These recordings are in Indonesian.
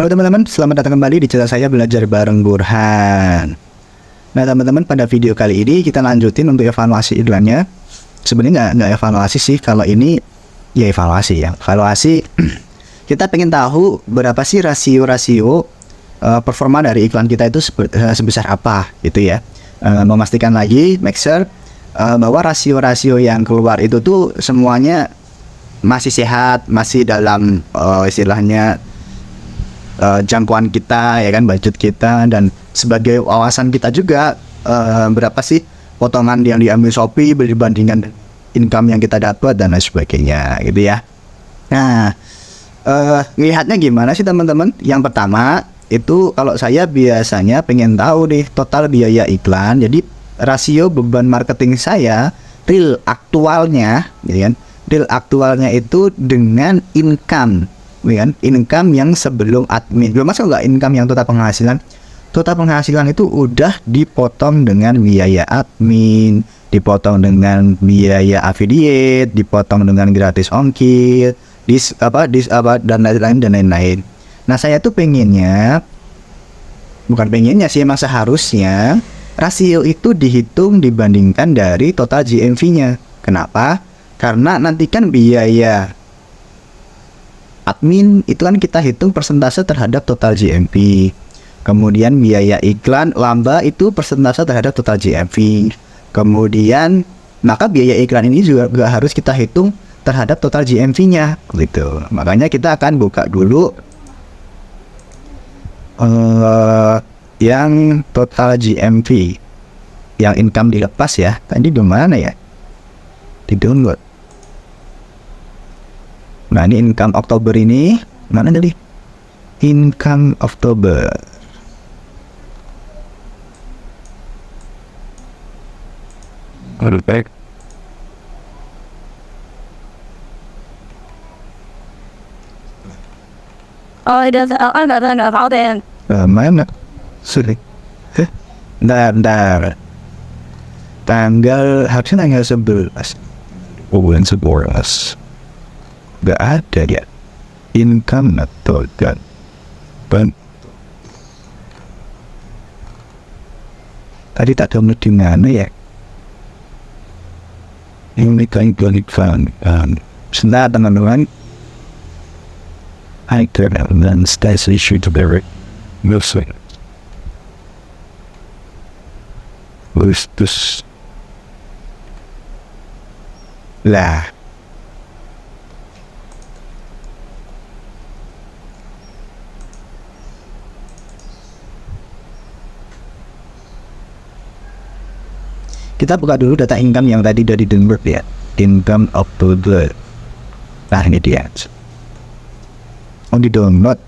Halo teman-teman, selamat datang kembali di channel saya Belajar Bareng Burhan. Nah teman-teman, pada video kali ini kita lanjutin untuk evaluasi iklannya. Sebenarnya nggak evaluasi sih, kalau ini ya evaluasi ya. Evaluasi kita pengen tahu berapa sih rasio-rasio performa dari iklan kita itu sebesar apa gitu ya. Memastikan lagi, make sure bahwa rasio-rasio yang keluar itu tuh semuanya masih sehat, masih dalam istilahnya jangkauan kita ya kan, budget kita, dan sebagai wawasan kita juga berapa sih potongan yang diambil Shopee dibandingkan income yang kita dapat dan lain sebagainya gitu ya. Nah lihatnya gimana sih teman-teman? Yang pertama itu kalau saya biasanya pengen tahu nih total biaya iklan, jadi rasio beban marketing saya real aktualnya gitu kan, real aktualnya itu dengan income, kan? Income yang sebelum admin, belum masuk nggak income yang total penghasilan. Total penghasilan itu udah dipotong dengan biaya admin, dipotong dengan biaya affiliate, dipotong dengan gratis ongkir, dan lain-lain. Nah saya tuh pengennya, bukan pengennya sih, emang seharusnya rasio itu dihitung dibandingkan dari total GMV-nya. Kenapa? Karena nanti kan biaya admin itu kan kita hitung persentase terhadap total GMV. Kemudian biaya iklan lamba itu persentase terhadap total GMV. Kemudian maka biaya iklan ini juga harus kita hitung terhadap total GMV-nya gitu. Makanya kita akan buka dulu yang total GMV, yang income dilepas ya. Tadi di mana ya? Di download. Nah ini income Oktober ini, mana tadi? Income Oktober. Baik. Oh, nggak tahu deh. Mana? Sudah. Bentar. Tanggal, harusnya tanggal 11. Bulan 11. Gak ada ya income atau kan tadi tak download di mana ya ini kan iklan sebentar teman-teman. I don't know stats issue to be mostly terus lah. Kita buka dulu data income yang tadi dari download ya, income Oktober. Nah ini dia. Oh di download.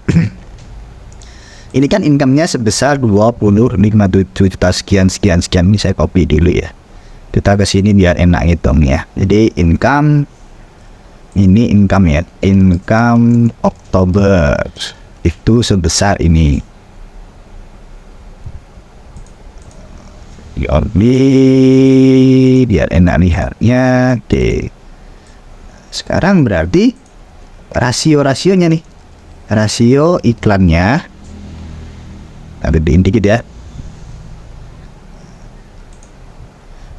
Ini kan income-nya sebesar 25 juta sekian. Ini saya copy dulu ya. Kita ke sini biar enak hitungnya. Jadi income ini income ya, income Oktober itu sebesar ini. Biar enak lihatnya. Oke. Sekarang berarti rasionya nih. Rasio iklannya ada di dikit ya.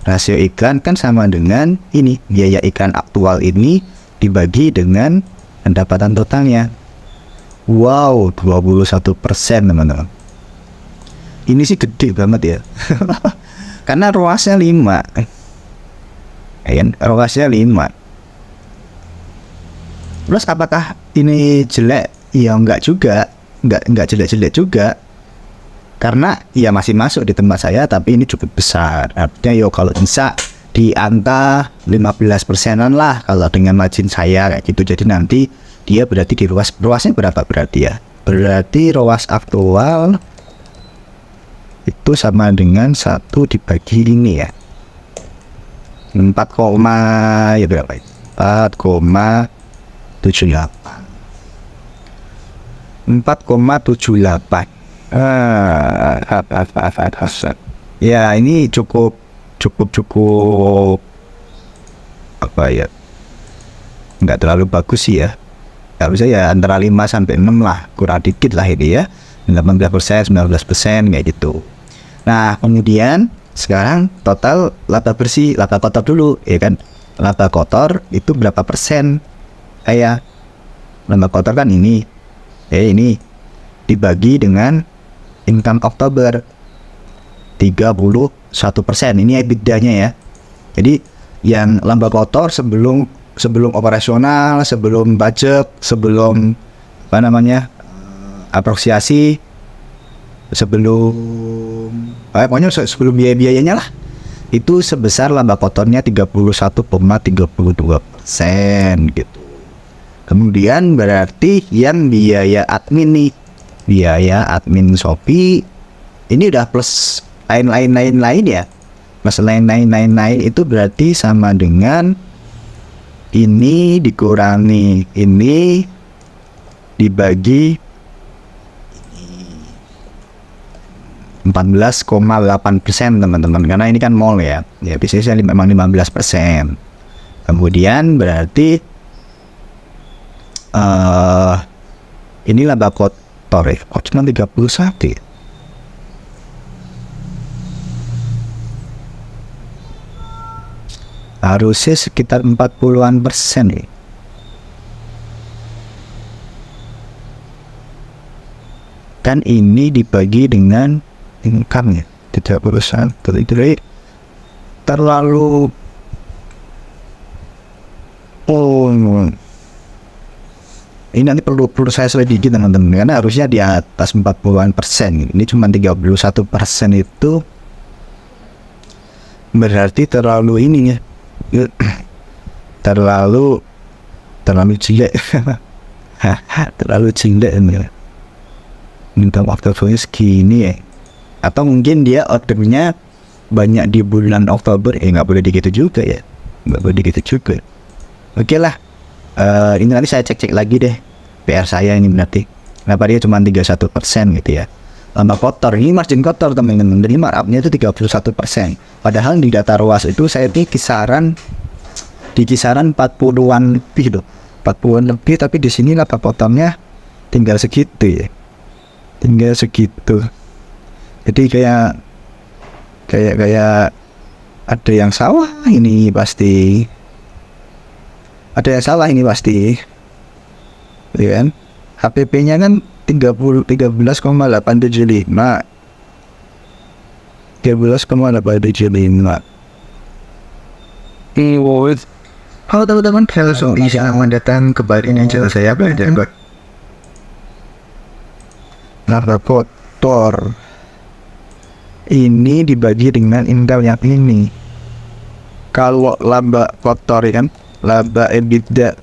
Rasio iklan kan sama dengan ini, biaya iklan aktual ini dibagi dengan pendapatan totalnya. Wow, 21% teman-teman. Ini sih gede banget ya. Karena ruasnya 5. Ruasnya 5. Terus apakah ini jelek? Ya enggak juga. Enggak jelek-jelek juga. Karena ya masih masuk di tempat saya, tapi ini cukup besar. Artinya yo kalau bisa di angka 15%-an lah kalau dengan margin saya kayak gitu. Jadi nanti dia berarti di ruasnya berapa berarti ya? Berarti ruas aktual itu sama dengan 1 dibagi ini ya, 4, ya berapa itu? 4,78. Ya ini cukup apa ya, nggak terlalu bagus sih ya. Harusnya ya antara 5 sampai 6 lah, kurang dikit lah ini ya. 18%, 19% kayak gitu. Nah, kemudian sekarang total laba bersih, laba kotor dulu, ya kan? Laba kotor itu berapa persen? Kayak laba kotor kan ini, ini dibagi dengan income Oktober 31%. Ini EBITDA-nya ya. Jadi yang laba kotor sebelum operasional, sebelum budget, sebelum apresiasi, sebelum pokoknya sebelum biaya-biayanya lah, itu sebesar laba kotornya 31,32% gitu. Kemudian berarti yang biaya admin nih, biaya admin Shopee ini udah plus lain ya. Mas lain itu berarti sama dengan ini dikurangi ini dibagi 14,8% teman-teman, karena ini kan mall ya bisnisnya memang 15%. Kemudian berarti ini laba kotor ya, kok cuma 31 ya? Harusnya sekitar 40-an% nih. Dan ini dibagi dengan income ya, 30%. Jadi terlalu ini nanti perlu saya selidiki teman-teman, karena harusnya di atas 40-an%. Ini cuma 31% itu berarti terlalu ini ya. terlalu jelek. Terlalu jelek ini. Minta waktunya segini ya. Atau mungkin dia ordernya banyak di bulan Oktober, nggak boleh begitu juga ya, nggak boleh begitu juga. Oke lah, ini nanti saya cek lagi deh PR saya ini berarti kenapa dia cuma 31% gitu ya. Laba kotor, ini margin kotor teman-teman, dari markup-nya itu 31%. Padahal di data ROAS itu saya di kisaran 40-an lebih loh, 40-an lebih, tapi di sini laba kotornya tinggal segitu ya, tinggal segitu. Jadi kayak ada yang salah ini pasti, gitu kan? HPP-nya kan 13,875. 13,875. Halo teman-teman, selamat datang kembali di channel saya belajar laba kotor. Ini dibagi dengan income yang ini. Kalau laba kotor kan, laba EBITDA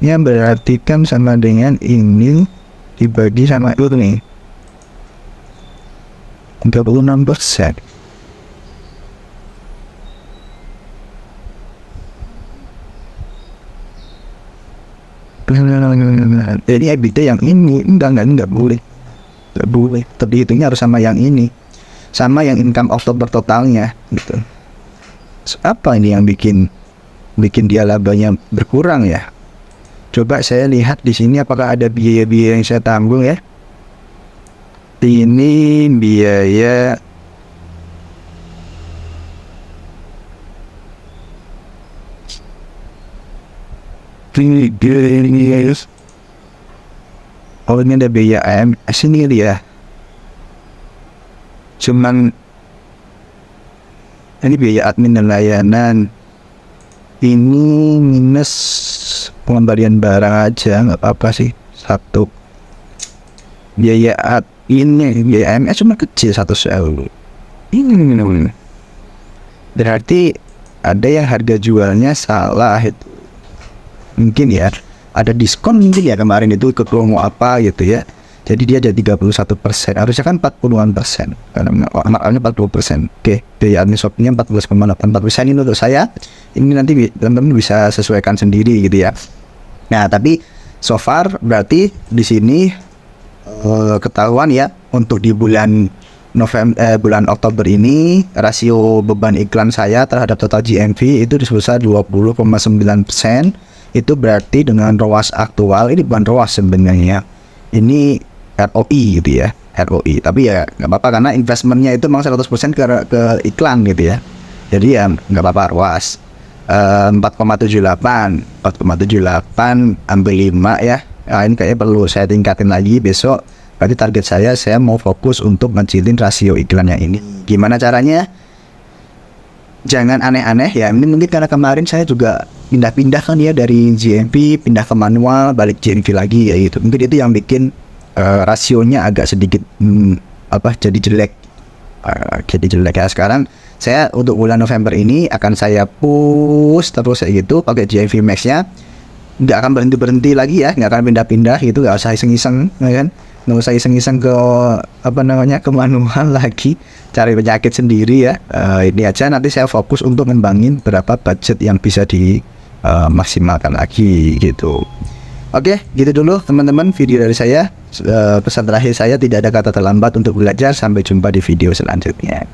nya berarti kan sama dengan ini dibagi sama itu nih 36%. Jadi EBITDA yang ini enggak boleh terhitungnya harus sama yang ini, sama yang income Oktober totalnya gitu. Apa ini yang bikin dia labanya berkurang ya? Coba saya lihat di sini apakah ada biaya-biaya yang saya tanggung ya. Ini biaya oh ini ada biaya AMS ini dia. Cuman ini biaya admin dan layanan. Ini minus pengembalian barang aja, nggak apa-apa sih. Satu biaya ini biaya AMS cuma kecil 100.000. Ini berarti ada yang harga jualnya salah itu. Mungkin ya ada diskon mungkin ya kemarin itu ikut promo apa gitu ya. Jadi dia jadi 31%, harusnya kan 40-an%, karena markup-nya 40%. Oke, biaya admin Shopee-nya 14,84%. Ini untuk saya, ini nanti teman-teman bisa sesuaikan sendiri gitu ya. Nah, tapi so far berarti di sini ketahuan ya, untuk di bulan bulan Oktober ini rasio beban iklan saya terhadap total GMV itu sebesar 20,9%. itu berarti dengan ROAS aktual, ini bukan ROAS sebenarnya, ini ROI gitu ya, ROI. Tapi ya nggak apa-apa karena investmentnya itu memang 100% ke iklan gitu ya. Jadi ya nggak apa-apa ROAS. 4,78 ambil 5 ya. Nah, ini kayaknya perlu saya tingkatin lagi besok. Berarti target saya mau fokus untuk ngecilin rasio iklannya ini. Gimana caranya? Jangan aneh-aneh ya. Ini mungkin karena kemarin saya juga pindah-pindah kan ya, dari GMP pindah ke manual, balik GMP lagi ya gitu. Mungkin itu yang bikin rasionya agak sedikit jadi jelek. Jadi jelek ya. Sekarang saya untuk bulan November ini akan saya push terus kayak gitu pakai GMP Max-nya. Nggak akan berhenti lagi ya, nggak akan pindah-pindah gitu, nggak usah iseng-iseng ya kan. Nggak usah iseng-iseng ke ke manual lagi, cari penyakit sendiri ya. Ini aja nanti saya fokus untuk ngembangin berapa budget yang bisa dimaksimalkan lagi gitu. Oke, gitu dulu teman-teman video dari saya. Pesan terakhir saya, tidak ada kata terlambat untuk belajar. Sampai jumpa di video selanjutnya.